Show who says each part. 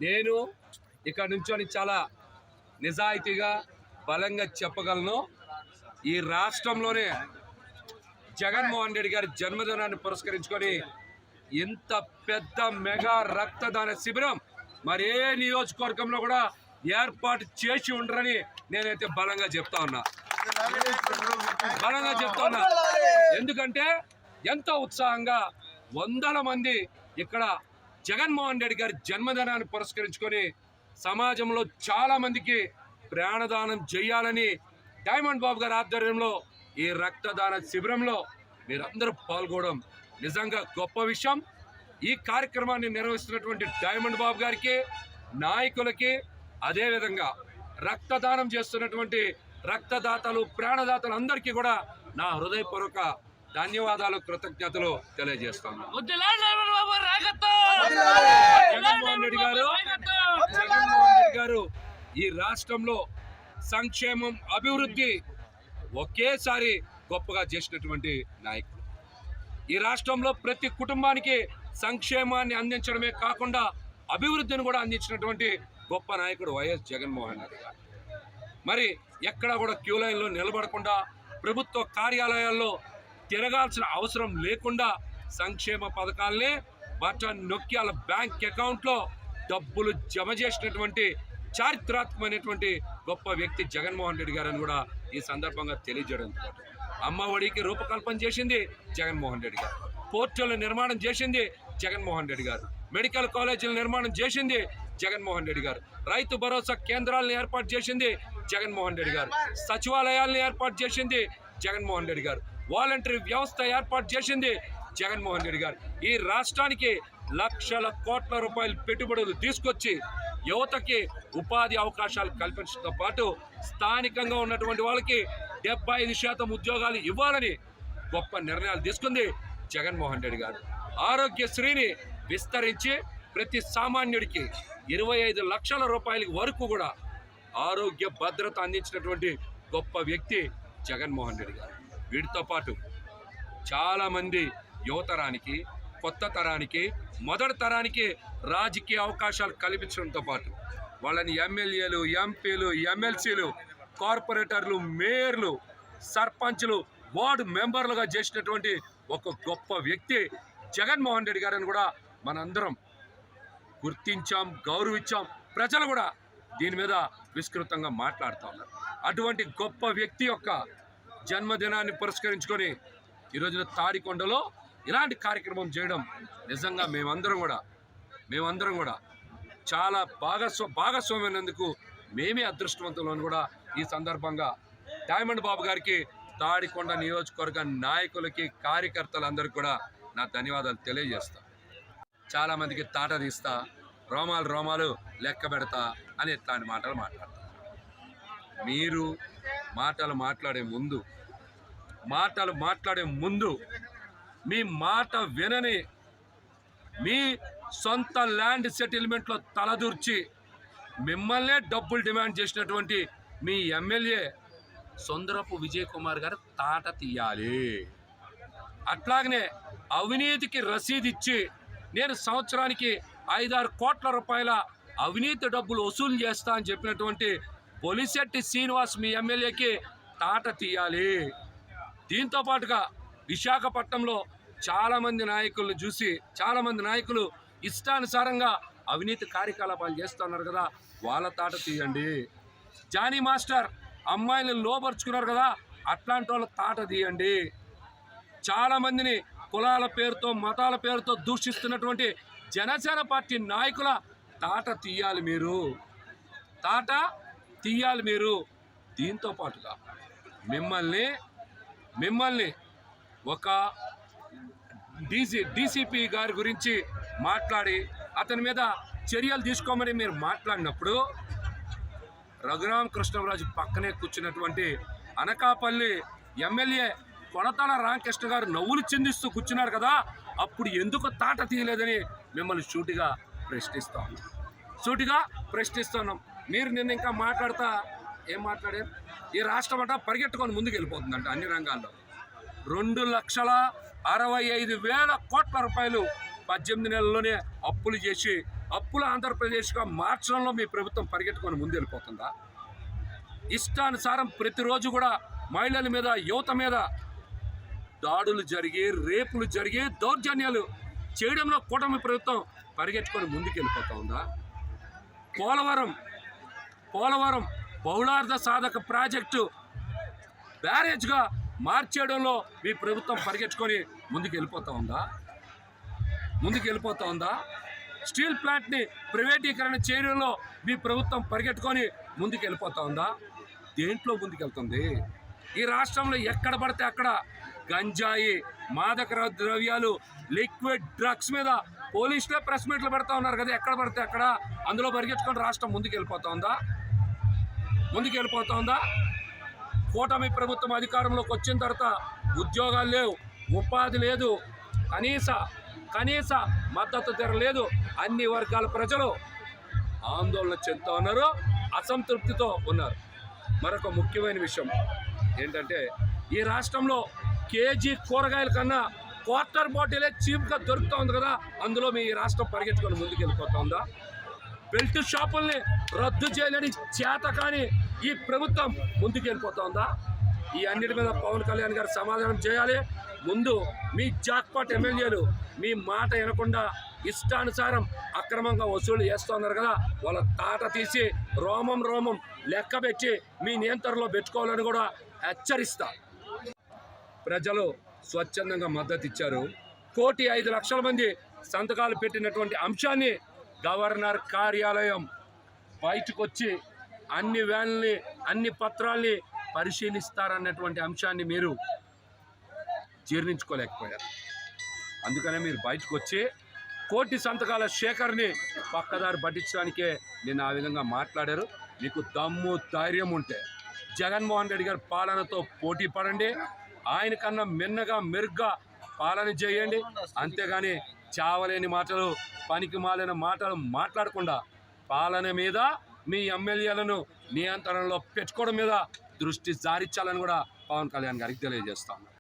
Speaker 1: నేను ఇక్కడ నుంచొని చాలా నిజాయితీగా బలంగా చెప్పగలను. ఈ రాష్ట్రంలోనే జగన్మోహన్ రెడ్డి గారి జన్మదినాన్ని పురస్కరించుకొని ఇంత పెద్ద మెగా రక్తదాన శిబిరం మరి ఏ నియోజకవర్గంలో కూడా ఏర్పాటు చేసి ఉండరని నేనైతే బలంగా చెప్తా ఉన్నా. ఎందుకంటే ఎంతో ఉత్సాహంగా వందల మంది ఇక్కడ జగన్మోహన్ రెడ్డి గారి జన్మదినాన్ని పురస్కరించుకొని సమాజంలో చాలా మందికి ప్రాణదానం చేయాలని డైమండ్ బాబు గారి ఆధ్వర్యంలో ఈ రక్తదాన శిబిరంలో మీరందరూ పాల్గొనడం నిజంగా గొప్ప విషయం. ఈ కార్యక్రమాన్ని నిర్వహిస్తున్నటువంటి డైమండ్ బాబు గారికి, నాయకులకి, అదేవిధంగా రక్తదానం చేస్తున్నటువంటి రక్తదాతలు, ప్రాణదాతలు అందరికీ కూడా నా హృదయపూర్వక ధన్యవాదాలు, కృతజ్ఞతలు తెలియజేస్తాను. జగన్మోహన్ రెడ్డి గారు ఈ రాష్ట్రంలో సంక్షేమం, అభివృద్ధి ఒకేసారి గొప్పగా చేసినటువంటి నాయకుడు. ఈ రాష్ట్రంలో ప్రతి కుటుంబానికి సంక్షేమాన్ని అందించడమే కాకుండా అభివృద్ధిని కూడా అందించినటువంటి గొప్ప నాయకుడు వైఎస్ జగన్మోహన్ రెడ్డి గారు. మరి ఎక్కడా కూడా క్యూ లైన్లో నిలబడకుండా, ప్రభుత్వ కార్యాలయాల్లో తిరగాల్సిన అవసరం లేకుండా సంక్షేమ పథకాలనే బటన్ నొక్కి వాళ్ళ బ్యాంక్ అకౌంట్లో డబ్బులు జమ చేసినటువంటి చారిత్రాత్మకమైనటువంటి గొప్ప వ్యక్తి జగన్మోహన్ రెడ్డి గారు అని కూడా ఈ సందర్భంగా తెలియజేయడంతో పాటు అమ్మ ఒడికి రూపకల్పన చేసింది జగన్మోహన్ రెడ్డి గారు, పోర్టుల నిర్మాణం చేసింది జగన్మోహన్ రెడ్డి గారు, మెడికల్ కాలేజీల నిర్మాణం చేసింది జగన్మోహన్ రెడ్డి గారు, రైతు భరోసా కేంద్రాలను ఏర్పాటు చేసింది జగన్మోహన్ రెడ్డి గారు, సచివాలయాలను ఏర్పాటు చేసింది జగన్మోహన్ రెడ్డి గారు, వాలంటరీ వ్యవస్థ ఏర్పాటు చేసింది జగన్మోహన్ రెడ్డి గారు. ఈ రాష్ట్రానికి లక్షల కోట్ల రూపాయల పెట్టుబడులు తీసుకొచ్చి యువతకి ఉపాధి అవకాశాలు కల్పించడంతో పాటు స్థానికంగా ఉన్నటువంటి వాళ్ళకి 75% ఉద్యోగాలు ఇవ్వాలని గొప్ప నిర్ణయాలు తీసుకుంది జగన్మోహన్ రెడ్డి గారు. ఆరోగ్యశ్రీని విస్తరించి ప్రతి సామాన్యుడికి 25 లక్షల రూపాయల వరకు కూడా ఆరోగ్య భద్రత అందించినటువంటి గొప్ప వ్యక్తి జగన్మోహన్ రెడ్డి గారు. వీటితో పాటు చాలామంది యువతరానికి, కొత్త తరానికి, మొదటి తరానికి రాజకీయ అవకాశాలు కల్పించడంతో పాటు వాళ్ళని ఎమ్మెల్యేలు, ఎంపీలు, ఎమ్మెల్సీలు, కార్పొరేటర్లు, మేయర్లు, సర్పంచ్లు, వార్డు మెంబర్లుగా చేసినటువంటి ఒక గొప్ప వ్యక్తి జగన్మోహన్ రెడ్డి గారని కూడా మనందరం గుర్తించాం, గౌరవించాం. ప్రజలు కూడా దీని మీద విస్తృతంగా మాట్లాడుతూ ఉన్నారు. అటువంటి గొప్ప వ్యక్తి యొక్క జన్మదినాన్ని పురస్కరించుకొని ఈరోజున తాడికొండలో ఇలాంటి కార్యక్రమం చేయడం నిజంగా మేమందరం కూడా చాలా భాగస్వామ్యమైనందుకు మేమే అదృష్టవంతులను కూడా ఈ సందర్భంగా డైమండ్ బాబు గారికి, తాడికొండ నియోజకవర్గ నాయకులకి, కార్యకర్తలందరికీ కూడా నా ధన్యవాదాలు తెలియజేస్తా. చాలామందికి తాట తీస్తా, రోమాలు లెక్క పెడతా అని ఇట్లాంటి మాటలు మాట్లాడతా. మీరు మాటలు మాట్లాడే ముందు మీ మాట వినని, మీ సొంత ల్యాండ్ సెటిల్మెంట్లో తలదూర్చి మిమ్మల్నే డబ్బులు డిమాండ్ చేసినటువంటి మీ ఎమ్మెల్యే సుందరపు విజయ్ కుమార్ గారు తాట తీయాలి. అట్లాగనే అవినీతికి రసీదు ఇచ్చి నేను సంవత్సరానికి 5-6 కోట్ల రూపాయల అవినీతి డబ్బులు వసూలు చేస్తా అని చెప్పినటువంటి పొలిశెట్టి శ్రీనివాస్ మీ ఎమ్మెల్యేకి తాట తీయాలి. దీంతో పాటుగా విశాఖపట్నంలో చాలామంది నాయకులను చూసి చాలామంది నాయకులు ఇష్టానుసారంగా అవినీతి కార్యకలాపాలు చేస్తున్నారు కదా, వాళ్ళ తాట తీయండి. జానీ మాస్టర్ అమ్మాయిలను లోపరుచుకున్నారు కదా, అట్లాంటి వాళ్ళ తాట తీయండి. చాలామందిని కులాల పేరుతో, మతాల పేరుతో దూషిస్తున్నటువంటి జనసేన పార్టీ నాయకుల తాట తీయాలి మీరు. దీంతో పాటుగా మిమ్మల్ని ఒక డీసీపీ గారి గురించి మాట్లాడి అతని మీద చర్యలు తీసుకోమని మీరు మాట్లాడినప్పుడు రఘురామకృష్ణరాజు పక్కనే కూర్చున్నటువంటి అనకాపల్లి ఎమ్మెల్యే కొనతాల రామకృష్ణ గారు నవ్వులు చిందిస్తూ కూర్చున్నారు కదా, అప్పుడు ఎందుకు తాట తీయలేదని మిమ్మల్ని సూటిగా ప్రశ్నిస్తున్నాం. మీరు నిన్న ఇంకా మాట్లాడతా ఏం మాట్లాడారు? ఈ రాష్ట్రం అంట పరిగెట్టుకొని ముందుకు వెళ్ళిపోతుందంట అన్ని రంగాల్లో. 2,65,000 కోట్ల రూపాయలు 18 నెలల్లోనే అప్పులు చేసి అప్పుల ఆంధ్రప్రదేశ్గా మార్చడంలో మీ ప్రభుత్వం పరిగెట్టుకొని ముందెళ్ళిపోతుందా? ఇష్టానుసారం ప్రతిరోజు కూడా మహిళల మీద, యువత మీద దాడులు జరిగి, రేపులు జరిగి, దౌర్జన్యాలు చేయడంలో కూటమి ప్రభుత్వం పరిగెట్టుకొని ముందుకెళ్ళిపోతా ఉందా? పోలవరం బహుళార్థ సాధక ప్రాజెక్టు బ్యారేజ్గా మార్చేయడంలో మీ ప్రభుత్వం పరిగెట్టుకొని ముందుకెళ్ళిపోతా ఉందా? స్టీల్ ప్లాంట్ని ప్రైవేటీకరణ చేయడంలో మీ ప్రభుత్వం పరిగెట్టుకొని ముందుకెళ్ళిపోతా ఉందా? దేంట్లో ముందుకెళ్తుంది? ఈ రాష్ట్రంలో ఎక్కడ పడితే అక్కడ గంజాయి, మాదక ద్రవ్యాలు, లిక్విడ్ డ్రగ్స్ మీద పోలీసులే ప్రెస్ మీట్లు పెడతా ఉన్నారు కదా, ఎక్కడ పడితే అక్కడ. అందులో పరిగెట్టుకొని రాష్ట్రం ముందుకెళ్ళిపోతా ఉందా? కూటమి ప్రభుత్వం అధికారంలోకి వచ్చిన తర్వాత ఉద్యోగాలు లేవు, ఉపాధి లేదు, కనీస మద్దతు ధర లేదు. అన్ని వర్గాల ప్రజలు ఆందోళన చెందుతూ ఉన్నారు, అసంతృప్తితో ఉన్నారు. మరొక ముఖ్యమైన విషయం ఏంటంటే, ఈ రాష్ట్రంలో కేజీ కూరగాయల కన్నా క్వార్టర్ బాటిలే చీప్గా దొరుకుతూ ఉంది కదా, అందులో మీ రాష్ట్రం పరిగెత్తుకొని ముందుకెళ్ళిపోతా ఉందా? బెల్ట్ షాపుల్ని రద్దు చేయలేని చేత కానీ ఈ ప్రభుత్వం ముందుకెళ్ళిపోతా ఉందా? ఈ అన్నిటి మీద పవన్ కళ్యాణ్ గారు సమాధానం చేయాలి. ముందు మీ జాక్పాట్ ఎమ్మెల్యేలు మీ మాట వినకుండా ఇష్టానుసారం అక్రమంగా వసూలు చేస్తున్నారు కదా, వాళ్ళ తాట తీసి రోమం లెక్క పెట్టి మీ నియంత్రణలో పెట్టుకోవాలని కూడా హెచ్చరిస్తా. ప్రజలు స్వచ్ఛందంగా మద్దతు ఇచ్చారు. 1,05,00,000 మంది సంతకాలు పెట్టినటువంటి అంశాన్ని గవర్నర్ కార్యాలయం బయటకు వచ్చి అన్ని వ్యాన్లని, అన్ని పత్రాల్ని పరిశీలిస్తారన్నటువంటి అంశాన్ని మీరు జీర్ణించుకోలేకపోయారు. అందుకనే మీరు బయటకు వచ్చి 1,00,00,000 సంతకాల శేఖర్ని పక్కదారి పట్టించడానికే నిన్న ఆ విధంగా మాట్లాడారు. మీకు దమ్ము ధైర్యం ఉంటే జగన్మోహన్ రెడ్డి గారి పాలనతో పోటీ పడండి, ఆయన కన్నా మిన్నగా మెరుగ్గా పాలన చేయండి. అంతేగాని చావలేని మాటలు, పనికి మాలిన మాటలు మాట్లాడకుండా పాలన మీద, మీ ఎమ్మెల్యేలను నియంత్రణలో పెట్టుకోవడం మీద దృష్టి సారించాలని కూడా పవన్ కళ్యాణ్ గారికి తెలియజేస్తాను.